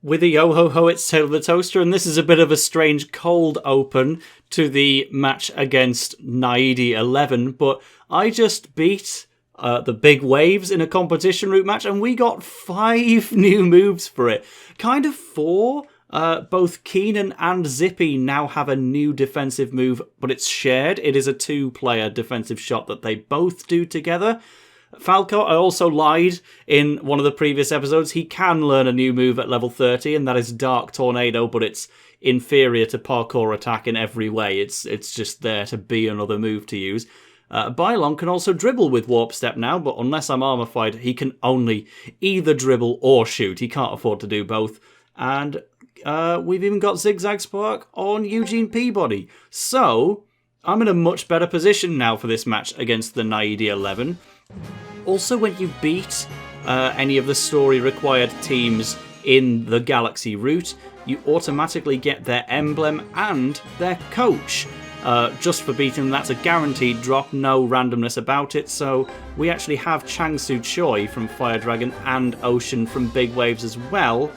With a yo-ho-ho, it's Tale of the Toaster, and this is a bit of a strange cold open to the match against Naiadi 11, but I just beat the big waves in a competition route match, and we got 5 new moves for it. Kind of 4. Both Keenan and Zippy now have a new defensive move, but it's shared. It is a 2-player defensive shot that they both do together. Falco, I also lied in one of the previous episodes. He can learn a new move at level 30, and that is Dark Tornado, but it's inferior to Parkour Attack in every way. It's just there to be another move to use. Bylon can also dribble with Warp Step now, but unless I'm armor-fied, he can only either dribble or shoot. He can't afford to do both. And we've even got Zigzag Spark on Eugene Peabody. So, I'm in a much better position now for this match against the Naiadi 11. Also, when you beat any of the story-required teams in the Galaxy route, you automatically get their emblem and their coach. Just for beating them, that's a guaranteed drop, no randomness about it, so we actually have Changsu Choi from Fire Dragon and Ocean from Big Waves as well.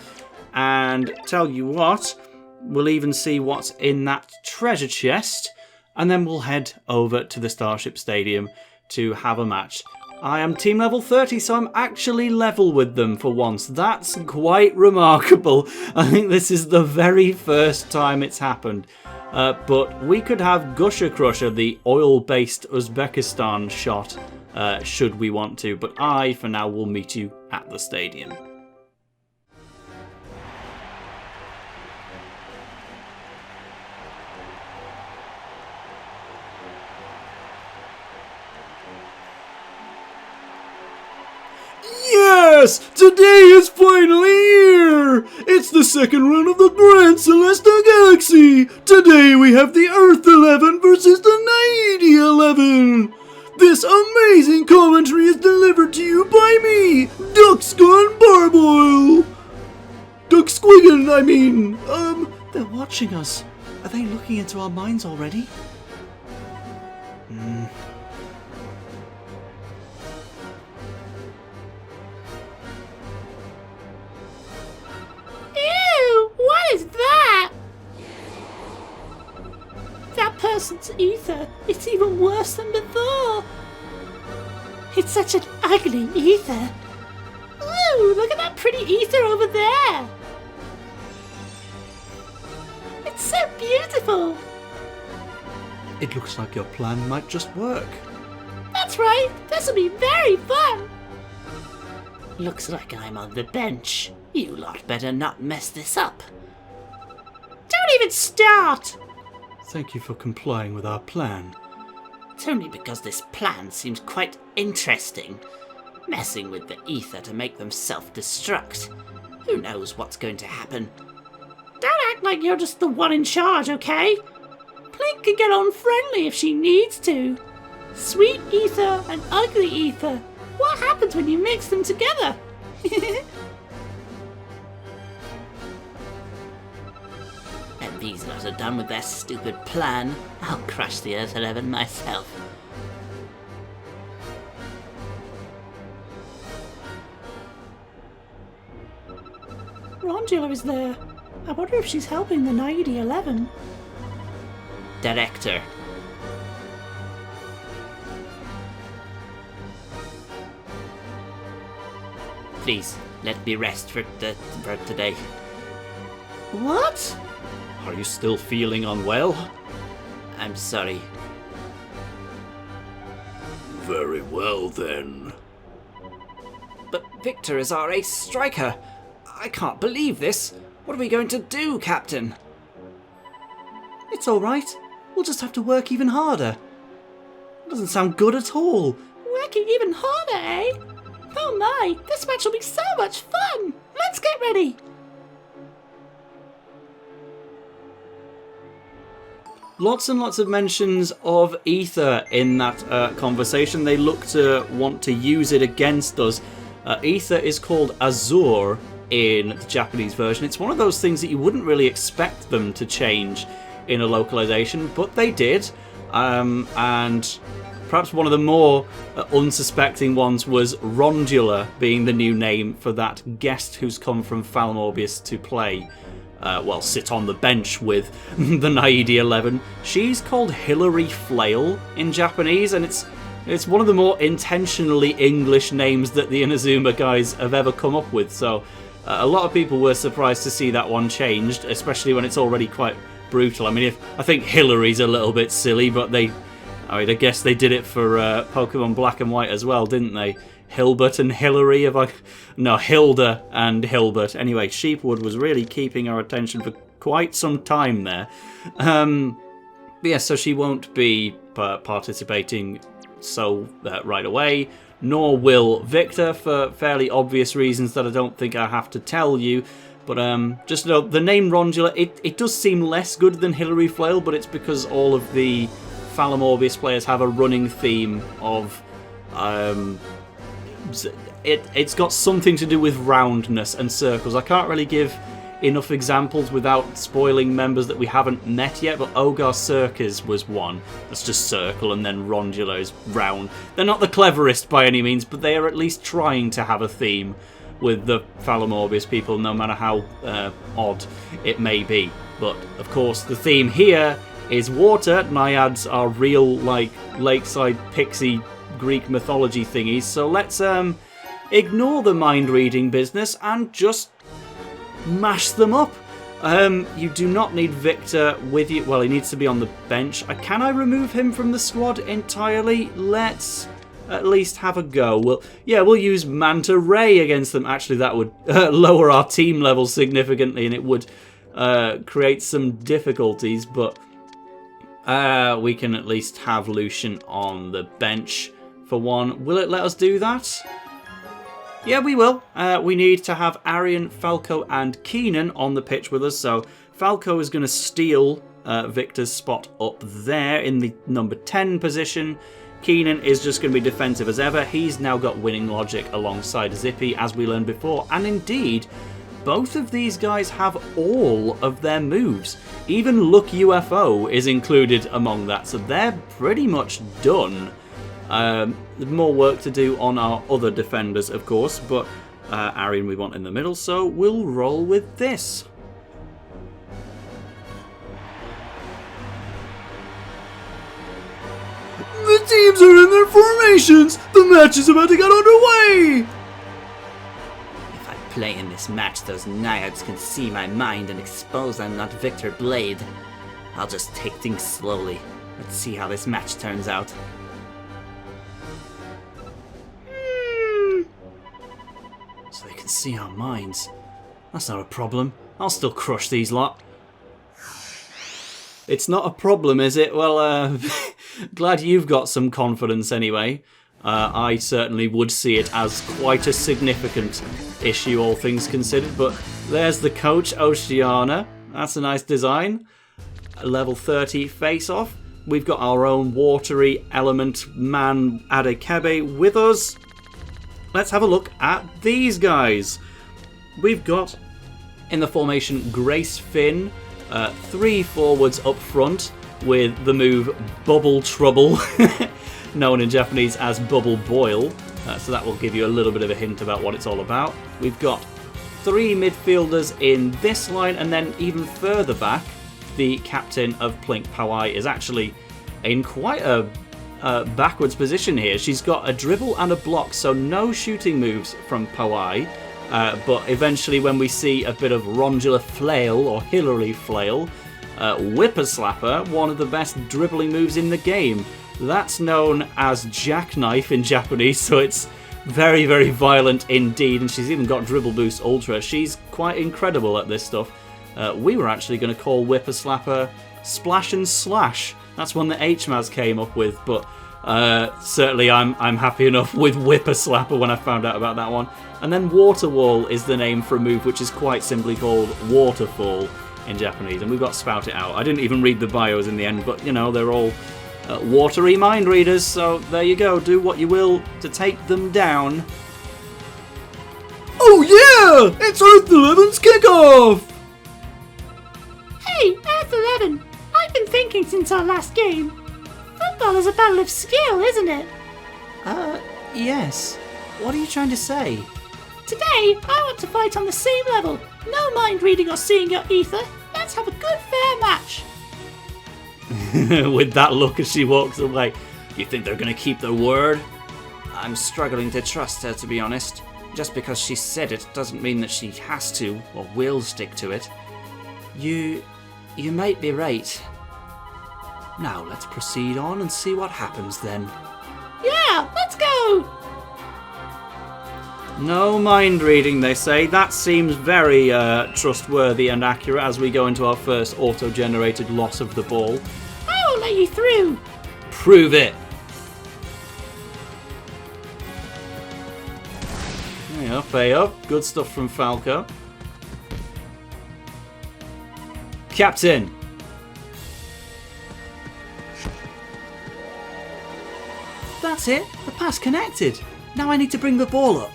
And tell you what, we'll even see what's in that treasure chest, and then we'll head over to the Starship Stadium to have a match. I am team level 30, so I'm actually level with them for once. That's quite remarkable. I think this is the very first time it's happened. But we could have Gusher Crusher, the oil-based Uzbekistan shot, should we want to. But I, for now, will meet you at the stadium. Yes! Today is finally here! It's the second run of the Grand Celesta Galaxy! Today we have the Earth 11 versus the Naiadi 11! This amazing commentary is delivered to you by me, Duckscon Barboil! Ducksquiggin, I mean! They're watching us. Are they looking into our minds already? What is that? That person's ether. It's even worse than before. It's such an ugly ether. Ooh, look at that pretty ether over there. It's so beautiful. It looks like your plan might just work. That's right. This will be very fun. Looks like I'm on the bench. You lot better not mess this up. Don't even start! Thank you for complying with our plan. It's only because this plan seems quite interesting. Messing with the ether to make them self-destruct. Who knows what's going to happen? Don't act like you're just the one in charge, okay? Plink can get on friendly if she needs to. Sweet ether and ugly ether. What happens when you mix them together? And these lot are done with their stupid plan. I'll crush the Earth 11 myself. Rondula is there. I wonder if she's helping the Naiadi 11. Director. Please, let me rest for today. What? Are you still feeling unwell? I'm sorry. Very well then. But Victor is our ace striker. I can't believe this. What are we going to do, Captain? It's alright. We'll just have to work even harder. It doesn't sound good at all. Working even harder, eh? Oh my, this match will be so much fun! Let's get ready! Lots and lots of mentions of ether in that conversation. They look to want to use it against us. Ether is called Azure in the Japanese version. It's one of those things that you wouldn't really expect them to change in a localization, but they did. And perhaps one of the more unsuspecting ones was Rondula being the new name for that guest who's come from Falam to play. Sit on the bench with the Naiadi 11. She's called Hilary Flail in Japanese, and it's one of the more intentionally English names that the Inazuma guys have ever come up with. So a lot of people were surprised to see that one changed, especially when it's already quite brutal. I mean, I think Hilary's a little bit silly, but I guess they did it for Pokemon Black and White as well, didn't they? Hilbert and Hilary, Hilda and Hilbert. Anyway, Sheepwood was really keeping our attention for quite some time there. So she won't be participating right away, nor will Victor, for fairly obvious reasons that I don't think I have to tell you. But just know the name Rondula, it does seem less good than Hilary Flail, but it's because all of the Falam players have a running theme of it's got something to do with roundness and circles. I can't really give enough examples without spoiling members that we haven't met yet, but Ogar Circus was one. That's just circle, and then Rondula is round. They're not the cleverest by any means, but they are at least trying to have a theme with the Falam people, no matter how odd it may be. But, of course, the theme here is water. Naiads are real, lakeside pixie Greek mythology thingies, so let's ignore the mind-reading business and just mash them up. You do not need Victor with you. Well, he needs to be on the bench. Can I remove him from the squad entirely? Let's at least have a go. We'll use Manta Ray against them. Actually, that would lower our team level significantly, and it would create some difficulties, but we can at least have Lucian on the bench for one. Will it let us do that? Yeah, we will. We need to have Arian, Falco, and Keenan on the pitch with us. So Falco is going to steal Victor's spot up there in the number 10 position. Keenan is just going to be defensive as ever. He's now got winning logic alongside Zippy, as we learned before. And indeed, both of these guys have all of their moves. Even Look UFO is included among that. So they're pretty much done. There's more work to do on our other defenders, of course, but Arian we want in the middle, so we'll roll with this. The teams are in their formations! The match is about to get underway! If I play in this match, those Naiads can see my mind and expose I'm not Victor Blade. I'll just take things slowly. Let's see how this match turns out. So they can see our minds. That's not a problem. I'll still crush these lot. It's not a problem, is it? Well, glad you've got some confidence anyway. I certainly would see it as quite a significant issue, all things considered. But there's the coach, Oceana. That's a nice design. A level 30 face-off. We've got our own watery element man, Adekebe, with us. Let's have a look at these guys. We've got, in the formation, Grace Finn, 3 forwards up front with the move Bubble Trouble, known in Japanese as Bubble Boil. So that will give you a little bit of a hint about what it's all about. We've got 3 midfielders in this line, and then even further back, the captain of Plink Powai is actually in quite a backwards position here. She's got a dribble and a block, so no shooting moves from Powai. But eventually, when we see a bit of Rondula Flehl or Hilary Flail, Whipperslapper, one of the best dribbling moves in the game. That's known as Jackknife in Japanese, so it's very, very violent indeed. And she's even got Dribble Boost Ultra. She's quite incredible at this stuff. We were actually going to call Whipperslapper Splash and Slash. That's one that HMAS came up with, but certainly I'm happy enough with Whipperslapper when I found out about that one. And then Water Wall is the name for a move which is quite simply called Waterfall in Japanese, and we've got to spout it out. I didn't even read the bios in the end, but you know, they're all watery mind readers, so there you go, do what you will to take them down. Oh yeah! It's Earth 11's kickoff! Hey, Earth 11! I've been thinking since our last game. For football is a battle of skill, isn't it? Yes. What are you trying to say? Today, I want to fight on the same level. No mind reading or seeing your ether. Let's have a good fair match. With that look as she walks away. You think they're going to keep their word? I'm struggling to trust her, to be honest. Just because she said it doesn't mean that she has to or will stick to it. You might be right. Now let's proceed on and see what happens then. Yeah, let's go! No mind reading, they say. That seems very trustworthy and accurate as we go into our first auto-generated loss of the ball. I will let you through. Prove it! There you go, pay up. Good stuff from Falco. Captain! That's it. The pass connected. Now I need to bring the ball up.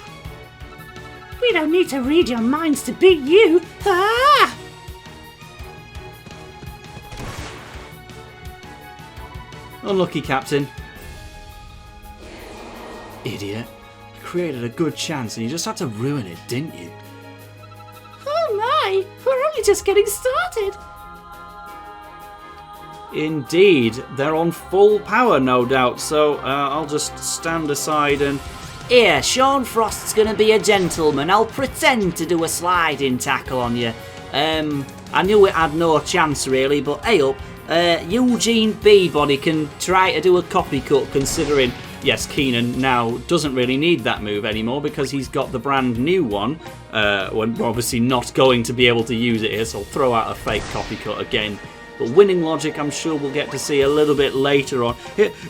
We don't need to read your minds to beat you. Ah! Unlucky, Captain. Idiot. You created a good chance and you just had to ruin it, didn't you? Oh my! We're only just getting started. Indeed. They're on full power, no doubt, so I'll just stand aside and... Here, Sean Frost's gonna be a gentleman. I'll pretend to do a sliding tackle on you. I knew it had no chance really, but hey up, Eugene Peabody can try to do a copycut considering, yes, Keenan now doesn't really need that move anymore because he's got the brand new one. We're obviously not going to be able to use it here, so I'll throw out a fake copycut again. But winning logic, I'm sure we'll get to see a little bit later on.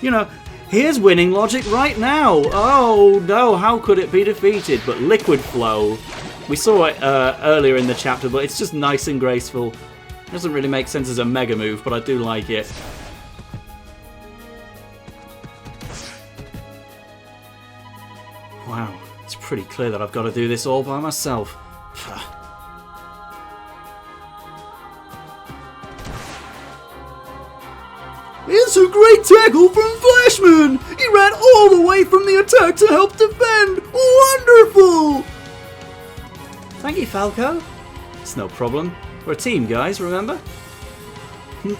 You know, here's winning logic right now. Oh no, how could it be defeated? But liquid flow, we saw it earlier in the chapter, but it's just nice and graceful. Doesn't really make sense as a mega move, but I do like it. Wow, it's pretty clear that I've got to do this all by myself. It's a great tackle from Flashman! He ran all the way from the attack to help defend! Wonderful! Thank you, Falco. It's no problem. We're a team, guys, remember?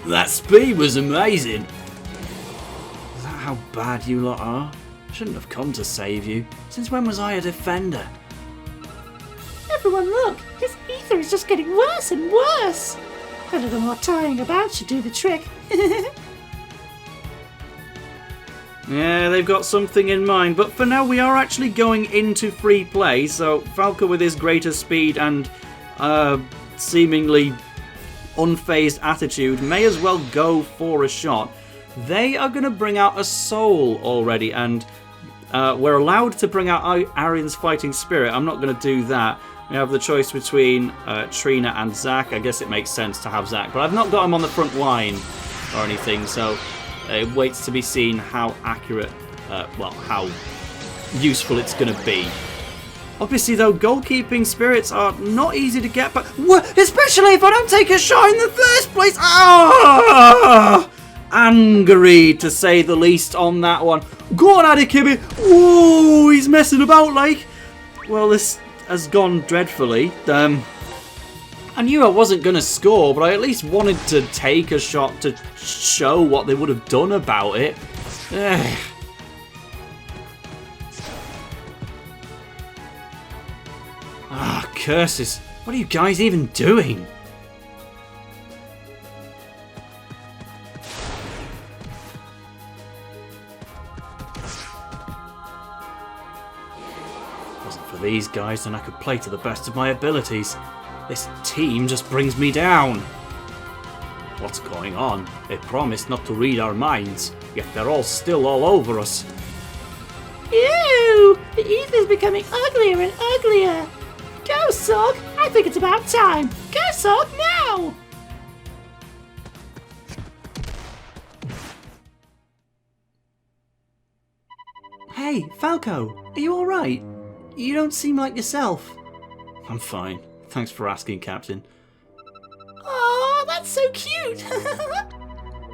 That speed was amazing. Is that how bad you lot are? I shouldn't have come to save you. Since when was I a defender? Everyone look, his ether is just getting worse and worse. A little more tying about should do the trick. Yeah, they've got something in mind, but for now we are actually going into free play, so Falco with his greater speed and seemingly unfazed attitude may as well go for a shot. They are going to bring out a soul already, and we're allowed to bring out Arian's fighting spirit. I'm not going to do that. We have the choice between Trina and Zack. I guess it makes sense to have Zack, but I've not got him on the front line or anything, so it waits to be seen how accurate, well, how useful it's going to be. Obviously, though, goalkeeping spirits are not easy to get, but especially if I don't take a shot in the first place. Ah! Angry, to say the least, on that one. Go on, Adikibby. Whoa, he's messing about like. Well, this has gone dreadfully. I knew I wasn't going to score, but I at least wanted to take a shot to show what they would have done about it. Ah, curses. What are you guys even doing? If it wasn't for these guys, then I could play to the best of my abilities. This team just brings me down. What's going on? They promised not to read our minds, yet they're all still all over us. Ew! The ether's becoming uglier and uglier. Go, Sog! I think it's about time. Go, Sog, now! Hey, Falco, are you alright? You don't seem like yourself. I'm fine. Thanks for asking, Captain. Oh, that's so cute!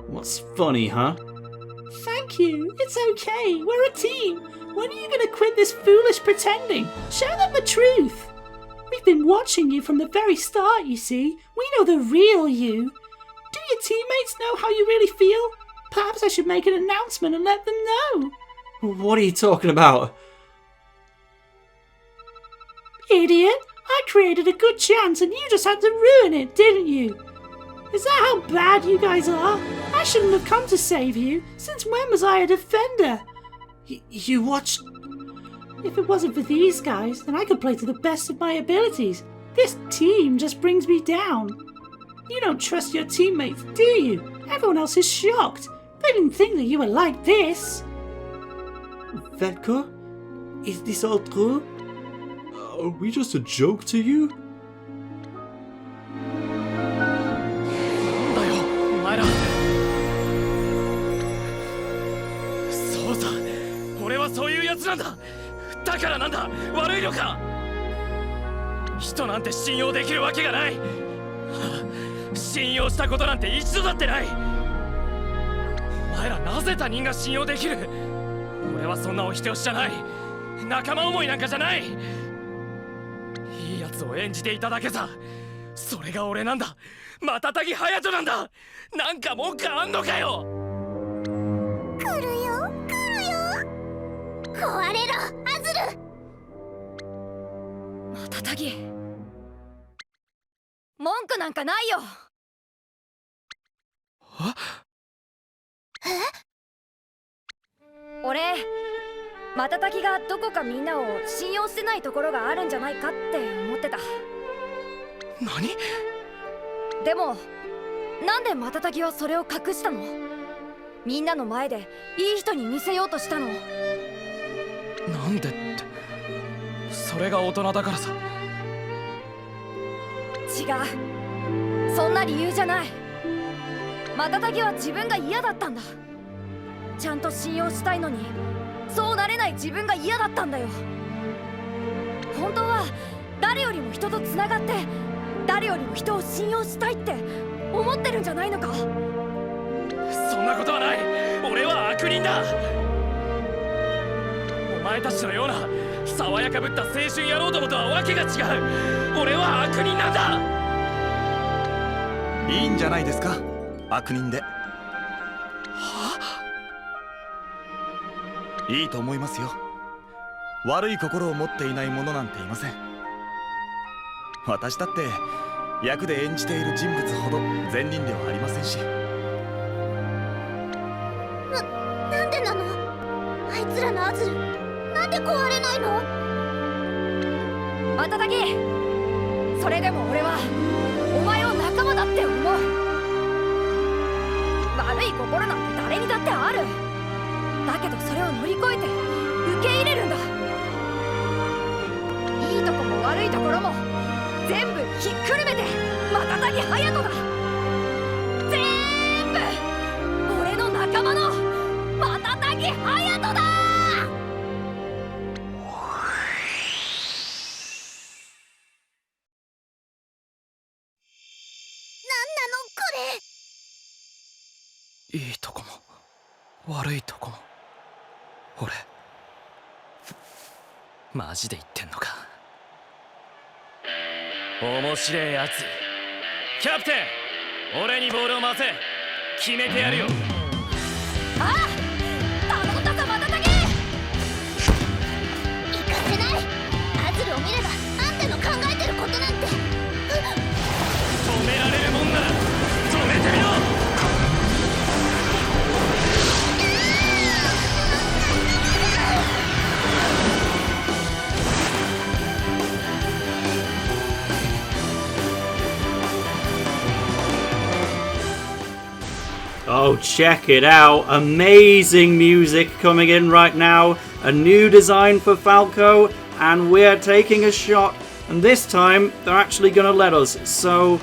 What's funny, huh? Thank you. It's okay. We're a team. When are you going to quit this foolish pretending? Show them the truth. We've been watching you from the very start, you see. We know the real you. Do your teammates know how you really feel? Perhaps I should make an announcement and let them know. What are you talking about? Idiot! I created a good chance and you just had to ruin it, didn't you? Is that how bad you guys are? I shouldn't have come to save you. Since when was I a defender? You watched... If it wasn't for these guys, then I could play to the best of my abilities. This team just brings me down. You don't trust your teammates, do you? Everyone else is shocked. They didn't think that you were like this. Falco? Is this all true? Are we just a joke to you? だよお前らそうさ俺はそういうやつなんだだからなんだ悪いのか人なんて信用できるわけがない信用したことなんて一度だってないお前らなぜ他人が信用できる俺はそんなお人よしじゃない仲間思いなんかじゃないいいやつを演じていただけさそれが俺なんだ瞬き隼人なんだなんか文句あんのかよ来るよ壊れろアズル瞬き文句なんかないよ俺瞬きがどこかみんなを信用してないところがあるんじゃないかって思ってた何でもなんで瞬きはそれを隠したのみんなの前でいい人に見せようとしたのなんでってそれが大人だからさ違うそんな理由じゃない瞬きは自分が嫌だったんだちゃんと信用したいのにそうなれない自分が嫌だったんだよ本当は誰よりも人とつながって誰よりも人を信用したいって思ってるんじゃないのかそんなことはない俺は悪人だお前たちのような爽やかぶった青春野郎どもとはわけが違う俺は悪人なんだいいんじゃないですか悪人でいいと思いますよ悪い心を持っていない者なんていません私だって役で演じている人物ほど善人ではありませんしなんでなのあいつらのアズルなんで壊れないの瞬きそれでも俺はお前を仲間だって思う悪い心なんて誰にだってあるだけどそれを乗り越えて受け入れるんだいいとこも悪いところも全部ひっくるめて瞬き隼人だ全部俺の仲間の瞬き隼人だいいとこも悪いとこも俺マジで言ってんのか面白いやつキャプテン俺にボールを回せ決めてやるよああ頼んだぞ瞬き行かせないアズルを見ればあんたの考えてることなんて止められるもんなら止めてみろOh, check it out. Amazing music coming in right now. A new design for Falco, and we're taking a shot. And this time, they're actually going to let us. So,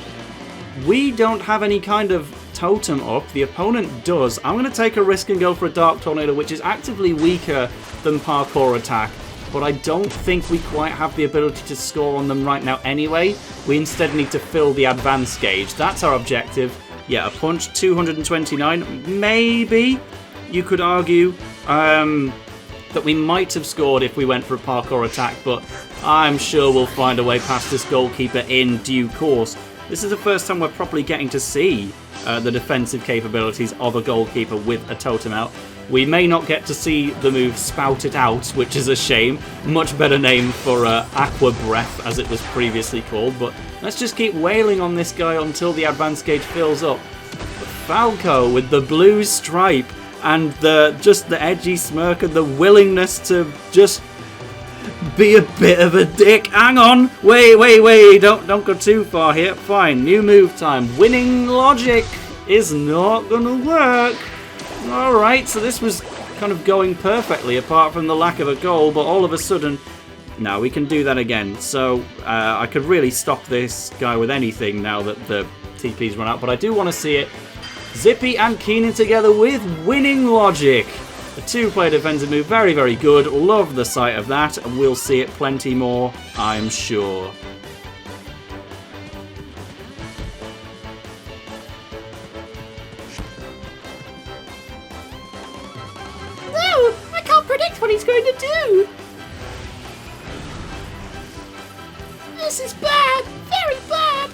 we don't have any kind of totem up. The opponent does. I'm going to take a risk and go for a Dark Tornado, which is actively weaker than Parkour Attack. But I don't think we quite have the ability to score on them right now anyway. We instead need to fill the advance gauge. That's our objective. Yeah, a punch, 229, maybe. you could argue that we might have scored if we went for a parkour attack, but I'm sure we'll find a way past this goalkeeper in due course. This is the first time we're properly getting to see the defensive capabilities of a goalkeeper with a totem out. We may not get to see the move Spout It Out, which is a shame. Much better name for Aqua Breath, as it was previously called, but let's just keep wailing on this guy until the advanced gauge fills up. But Falco with the blue stripe and just the edgy smirk and the willingness to just be a bit of a dick. Hang on, wait, don't go too far here. Fine, new move time. Winning logic is not gonna work. Alright, so this was kind of going perfectly apart from the lack of a goal, but all of a sudden, now we can do that again. So I could really stop this guy with anything now that the TP's run out, but I do want to see it. Zippy and Keenan together with winning logic. A two-player defensive move, very, very good. Love the sight of that, and we'll see it plenty more, I'm sure. No, I can't predict what he's going to do. This is bad, very bad.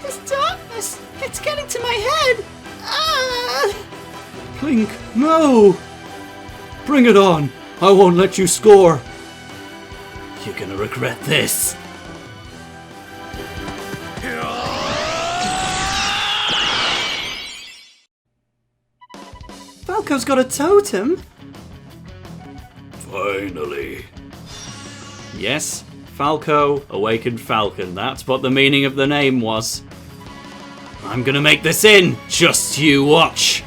This darkness, it's getting to my head. Plink, no! Bring it on! I won't let you score! You're gonna regret this. Falco's got a totem? Finally. Yes, Falco, Awakened Falcon. That's what the meaning of the name was. I'm gonna make this in! Just you watch!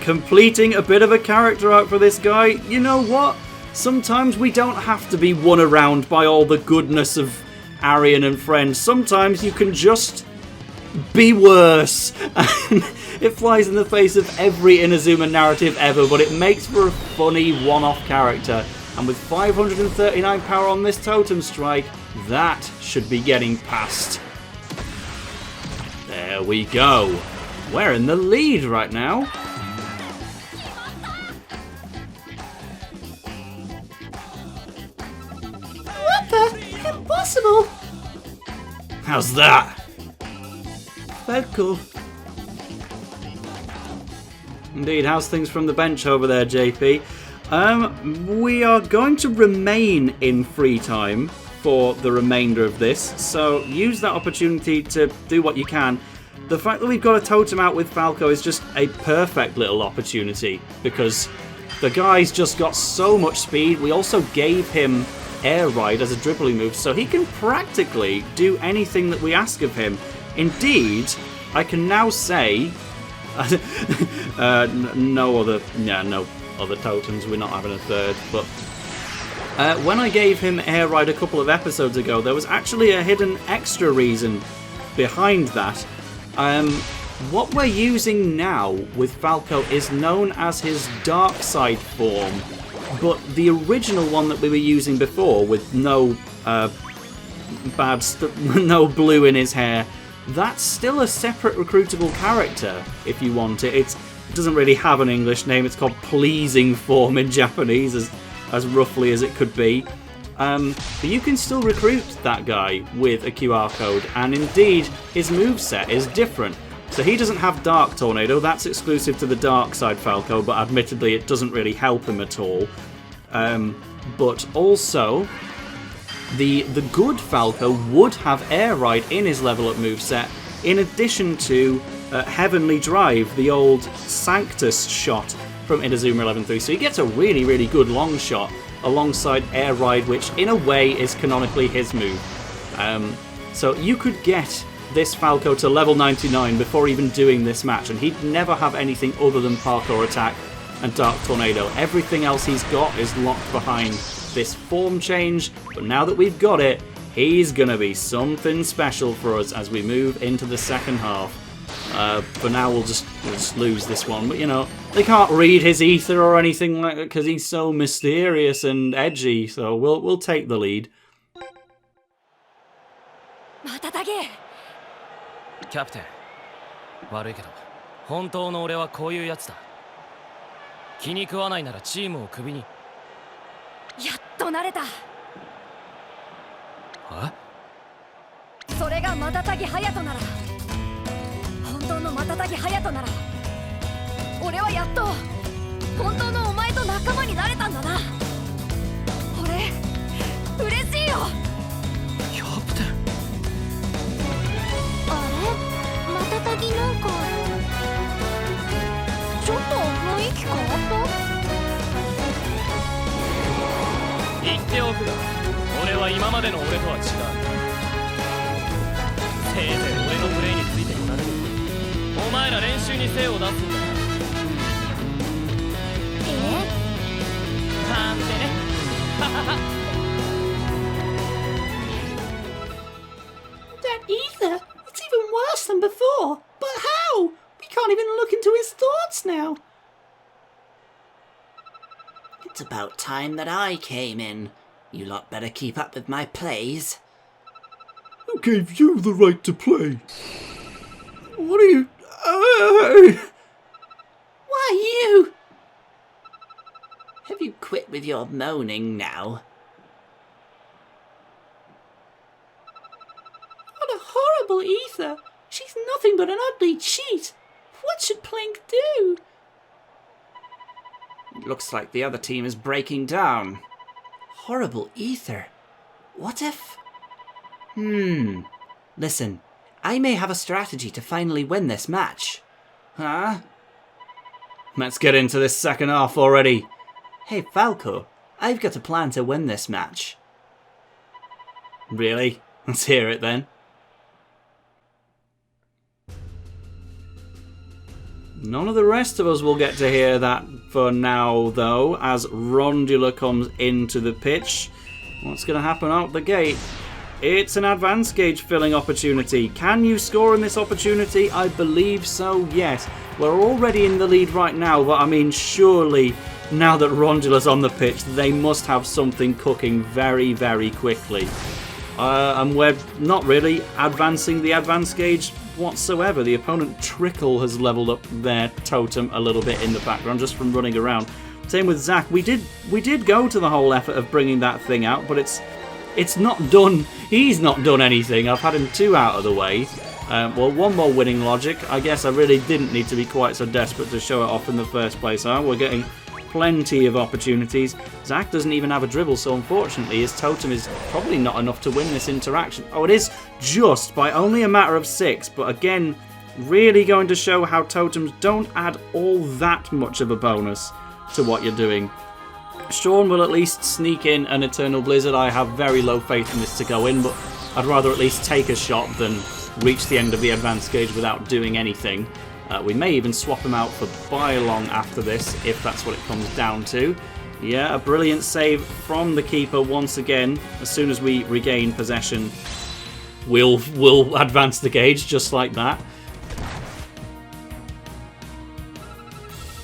Completing a bit of a character arc for this guy. You know what? Sometimes we don't have to be won around by all the goodness of Arian and friends. Sometimes you can just be worse. And it flies in the face of every Inazuma narrative ever, but it makes for a funny one-off character. And with 539 power on this totem strike, that should be getting past. There we go. We're in the lead right now. Impossible! How's that? Falco. Indeed, how's things from the bench over there, JP? We are going to remain in free time for the remainder of this, so use that opportunity to do what you can. The fact that we've got a totem out with Falco is just a perfect little opportunity, because the guy's just got so much speed. We also gave him Air Ride as a dribbling move, so he can practically do anything that we ask of him. Indeed, I can now say no other totems. We're not having a third, but when I gave him Air Ride a couple of episodes ago, there was actually a hidden extra reason behind that. What we're using now with Falco is known as his Dark Side form, but the original one that we were using before, with no no blue in his hair, that's still a separate recruitable character if you want it. It doesn't really have an English name. It's called Pleasing Form in Japanese, as roughly as it could be. But you can still recruit that guy with a QR code, and indeed his moveset is different. So he doesn't have Dark Tornado, that's exclusive to the Dark Side Falco, but admittedly it doesn't really help him at all. But also, the good Falco would have Air Ride in his level up moveset, in addition to Heavenly Drive, the old Sanctus shot from Inazuma 11-3. So he gets a really, really good long shot alongside Air Ride, which in a way is canonically his move. So you could get this Falco to level 99 before even doing this match, and he'd never have anything other than Parkour Attack and Dark Tornado. Everything else he's got is locked behind this form change, but now that we've got it, he's gonna be something special for us as we move into the second half. For now, we'll just lose this one, but you know, they can't read his ether or anything like that because he's so mysterious and edgy, so we'll take the lead. キャプテン、悪いけど本当の俺はこういうやつだ。気に食わないならチームをクビに。やっと慣れた。それが瞬き隼人なら、本当の瞬き隼人なら、俺はやっと本当のお前と仲間になれたんだな。俺嬉しいよ。キャプテン。あれ瞬きなんかちょっと雰囲気変わった？言っておくが、俺は今までの俺とは違う。せいぜい俺のプレイについてこられる。お前ら練習に精を出すんだ。なんてね。That ether? It's even worse than before. But how? We can't even look into his thoughts now. It's about time that I came in. You lot better keep up with my plays. Who gave you the right to play? What are you... Why you? Have you quit with your moaning now? What a horrible ether! She's nothing but an ugly cheat! What should Plink do? It looks like the other team is breaking down. Horrible ether? What if... Listen, I may have a strategy to finally win this match. Huh? Let's get into this second half already. Hey Falco, I've got a plan to win this match. Really? Let's hear it then. None of the rest of us will get to hear that for now, though, as Rondula comes into the pitch. What's going to happen out the gate? It's an advanced gauge filling opportunity. Can you score in this opportunity? I believe so, yes. We're already in the lead right now, but I mean, surely, now that Rondula's on the pitch, they must have something cooking very, very quickly. And we're not really advancing the advanced gauge whatsoever. The opponent Trickle has leveled up their totem a little bit in the background just from running around. Same with Zack. We did go to the whole effort of bringing that thing out, but it's not done. He's not done anything. I've had him 2 out of the way. Well, one more winning logic. I guess I really didn't need to be quite so desperate to show it off in the first place. We're getting plenty of opportunities. Zack doesn't even have a dribble, so unfortunately his totem is probably not enough to win this interaction. Oh, it is just by only a matter of 6, but again, really going to show how totems don't add all that much of a bonus to what you're doing. Sean will at least sneak in an Eternal Blizzard. I have very low faith in this to go in, but I'd rather at least take a shot than reach the end of the advanced gauge without doing anything. We may even swap him out for Bylong after this, if that's what it comes down to. Yeah, a brilliant save from the keeper once again. As soon as we regain possession, we'll advance the gauge just like that.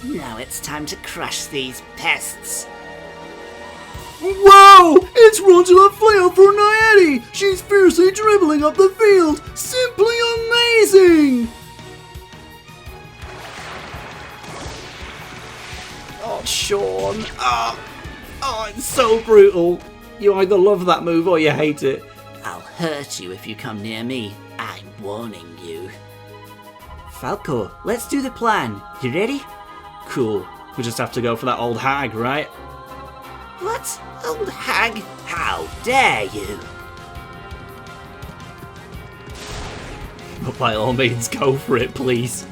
Now it's time to crush these pests. Wow! It's Rondula Flehl for Naiadi! She's fiercely dribbling up the field! Simply amazing! Oh, Sean. Oh, it's so brutal. You either love that move or you hate it. I'll hurt you if you come near me. I'm warning you. Falco, let's do the plan. You ready? Cool. We just have to go for that old hag, right? What? Old hag? How dare you? But by all means, go for it, please.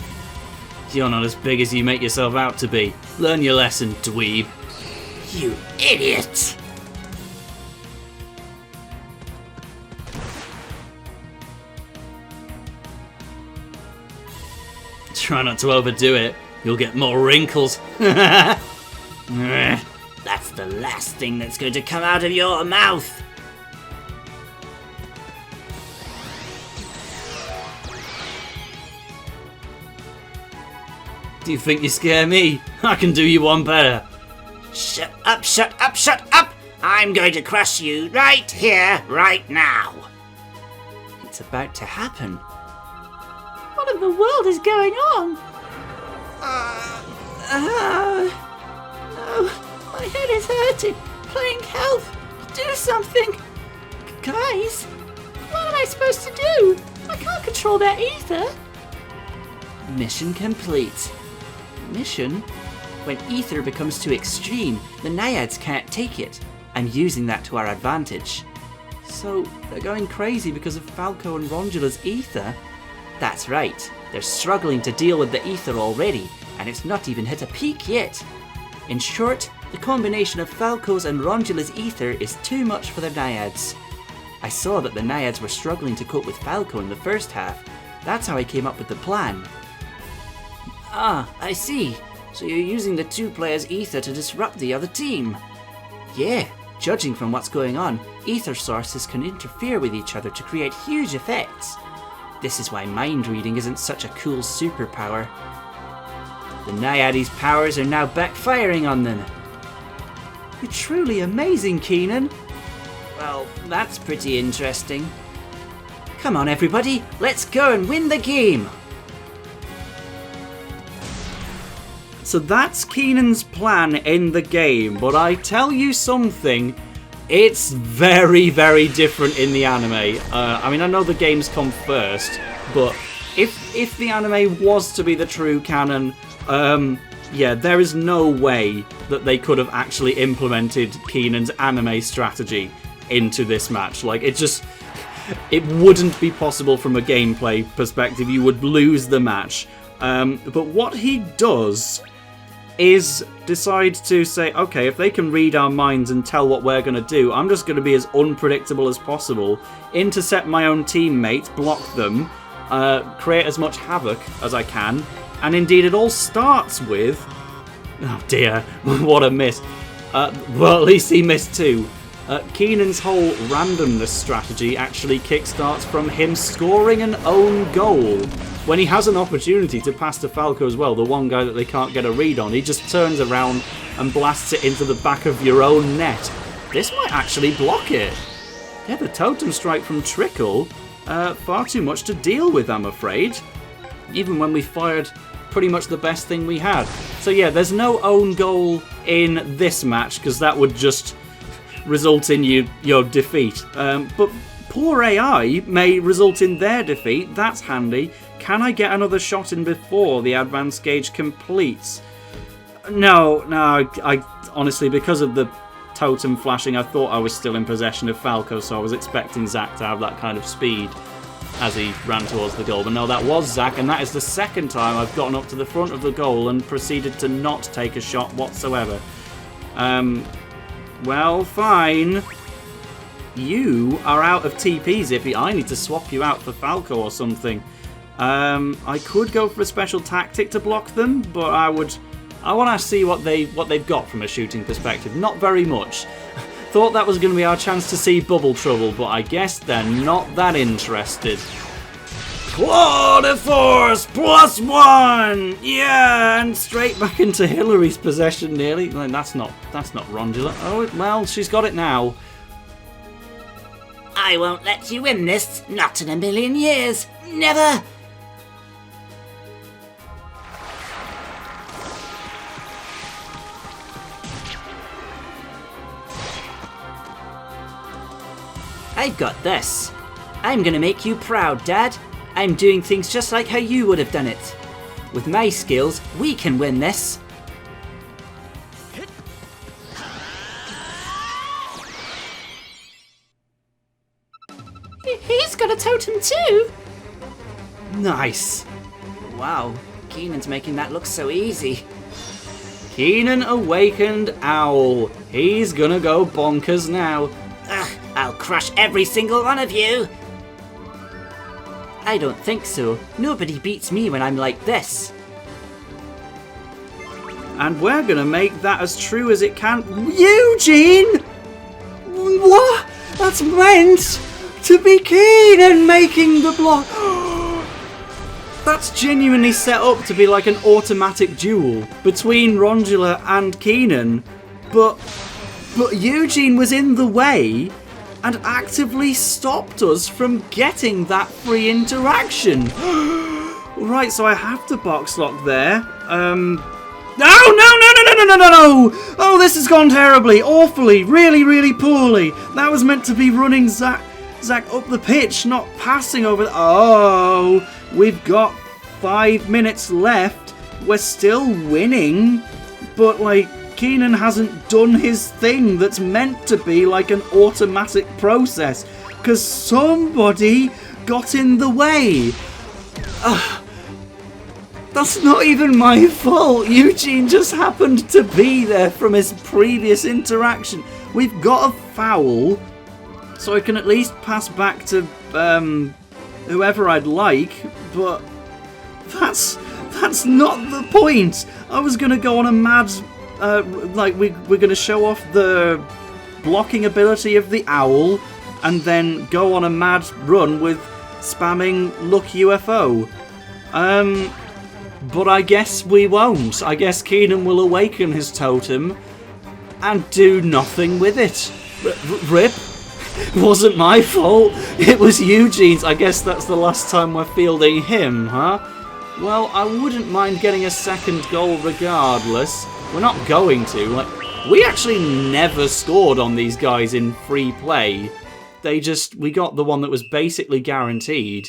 You're not as big as you make yourself out to be. Learn your lesson, dweeb. You idiot! Try not to overdo it. You'll get more wrinkles. That's the last thing that's going to come out of your mouth. Do you think you scare me? I can do you one better. Shut up, shut up, shut up! I'm going to crush you right here, right now. It's about to happen. What in the world is going on? Oh, my head is hurting. Plink, help! Do something! Guys, what am I supposed to do? I can't control their ether. Mission complete. Mission? When ether becomes too extreme, the Naiads can't take it. I'm using that to our advantage. So, they're going crazy because of Falco and Rondula's ether? That's right. They're struggling to deal with the ether already, and it's not even hit a peak yet. In short, the combination of Falco's and Rondula's ether is too much for the Naiads. I saw that the Naiads were struggling to cope with Falco in the first half. That's how I came up with the plan. Ah, I see. So you're using the two players' ether to disrupt the other team. Yeah, judging from what's going on, ether sources can interfere with each other to create huge effects. This is why mind reading isn't such a cool superpower. The Naiades' powers are now backfiring on them. You're truly amazing, Keenan. Well, that's pretty interesting. Come on, everybody, let's go and win the game. So that's Keenan's plan in the game, but I tell you something, it's very, very different in the anime. I mean, I know the games come first, but if the anime was to be the true canon, yeah, there is no way that they could have actually implemented Keenan's anime strategy into this match. Like, it wouldn't be possible from a gameplay perspective. You would lose the match. But what he does is decide to say, okay, if they can read our minds and tell what we're going to do, I'm just going to be as unpredictable as possible, intercept my own teammates, block them, create as much havoc as I can, and indeed it all starts with... Oh dear, what a miss. Well, at least he missed too. Keenan's whole randomness strategy actually kickstarts from him scoring an own goal. When he has an opportunity to pass to Falco as well, the one guy that they can't get a read on, he just turns around and blasts it into the back of your own net. This might actually block it. Yeah, the totem strike from Trickle, far too much to deal with, I'm afraid. Even when we fired pretty much the best thing we had. So yeah, there's no own goal in this match, because that would just result in your defeat. But poor AI may result in their defeat. That's handy. Can I get another shot in before the advanced gauge completes? No, I honestly, because of the totem flashing, I thought I was still in possession of Falco, so I was expecting Zack to have that kind of speed as he ran towards the goal. But no, that was Zack, and that is the second time I've gotten up to the front of the goal and proceeded to not take a shot whatsoever. Well, fine. You are out of TP, Zippy. I need to swap you out for Falco or something. I could go for a special tactic to block them, but I want to see what they've got from a shooting perspective. Not very much. Thought that was going to be our chance to see Bubble Trouble, but I guess they're not that interested. Claw de Force +1! Yeah, and straight back into Hilary's possession nearly. That's not Rondula. Oh, well, she's got it now. I won't let you win this. Not in a million years. Never! I've got this. I'm gonna make you proud, Dad. I'm doing things just like how you would have done it. With my skills, we can win this. He's got a totem too! Nice. Wow, Keenan's making that look so easy. Keenan Awakened Owl. He's gonna go bonkers now. Ugh, I'll crush every single one of you! I don't think so. Nobody beats me when I'm like this. And we're gonna make that as true as it can. Eugene! What? That's meant to be Keenan making the block. That's genuinely set up to be like an automatic duel between Rondula and Keenan. But Eugene was in the way and actively stopped us from getting that free interaction. Right, so I have to box lock there. No! Oh, this has gone terribly, awfully, really, really poorly. That was meant to be running Zach up the pitch, not passing over. Oh, we've got 5 minutes left. We're still winning, but like Keenan hasn't done his thing that's meant to be like an automatic process because somebody got in the way. That's not even my fault. Eugene just happened to be there from his previous interaction. We've got a foul, so I can at least pass back to whoever I'd like, but that's not the point. I was going to go on a mad... we're going to show off the blocking ability of the owl and then go on a mad run with spamming Look UFO. But I guess we won't. I guess Keenan will awaken his totem and do nothing with it. Rip. It wasn't my fault. It was Eugene's. I guess that's the last time we're fielding him, huh? Well, I wouldn't mind getting a second goal regardless. We're not going to. We actually never scored on these guys in free play. We got the one that was basically guaranteed.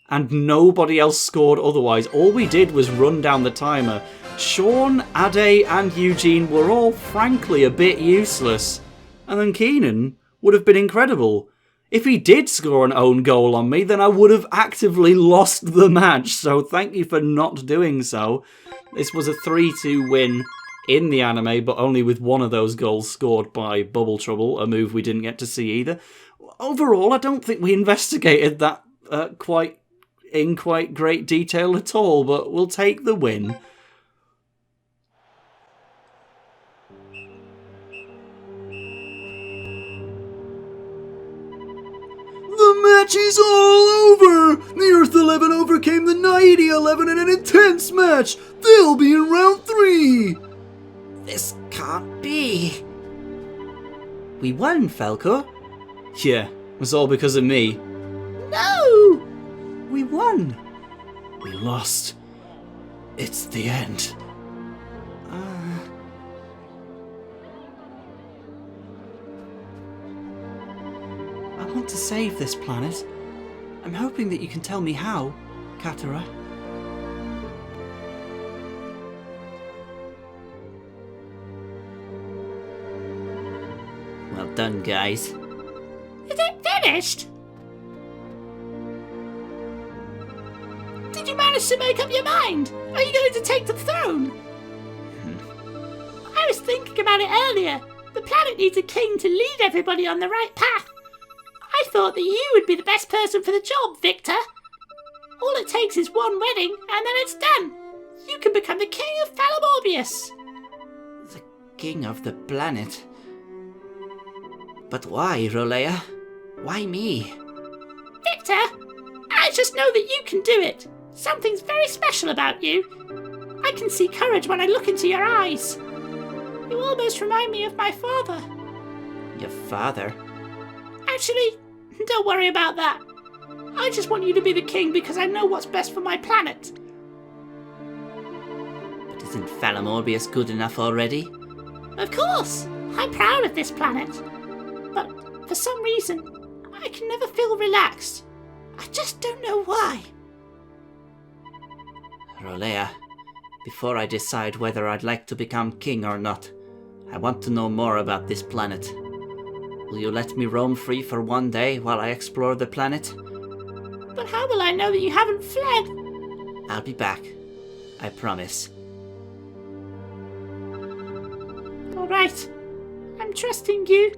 And nobody else scored otherwise. All we did was run down the timer. Sean, Ade, and Eugene were all frankly a bit useless. And then Keenan would have been incredible. If he did score an own goal on me, then I would have actively lost the match. So thank you for not doing so. This was a 3-2 win in the anime, but only with one of those goals scored by Bubble Trouble, a move we didn't get to see either. Overall, I don't think we investigated that in quite great detail at all, but we'll take the win. The match is all over! The Earth 11 overcame the Naiadi 11 in an intense match! They'll be in round 3! This can't be. We won, Falco. Yeah, it was all because of me. No! We won. We lost. It's the end. I want to save this planet. I'm hoping that you can tell me how, Katara. Well done, guys. Is it finished? Did you manage to make up your mind? Are you going to take the throne? I was thinking about it earlier. The planet needs a king to lead everybody on the right path. I thought that you would be the best person for the job, Victor. All it takes is one wedding, and then it's done. You can become the king of Falam. The king of the planet? But why, Rolea? Why me? Victor, I just know that you can do it. Something's very special about you. I can see courage when I look into your eyes. You almost remind me of my father. Your father? Actually, don't worry about that. I just want you to be the king because I know what's best for my planet. But isn't Falam good enough already? Of course! I'm proud of this planet. But for some reason, I can never feel relaxed. I just don't know why. Rolea, before I decide whether I'd like to become king or not, I want to know more about this planet. Will you let me roam free for one day while I explore the planet? But how will I know that you haven't fled? I'll be back. I promise. All right. I'm trusting you.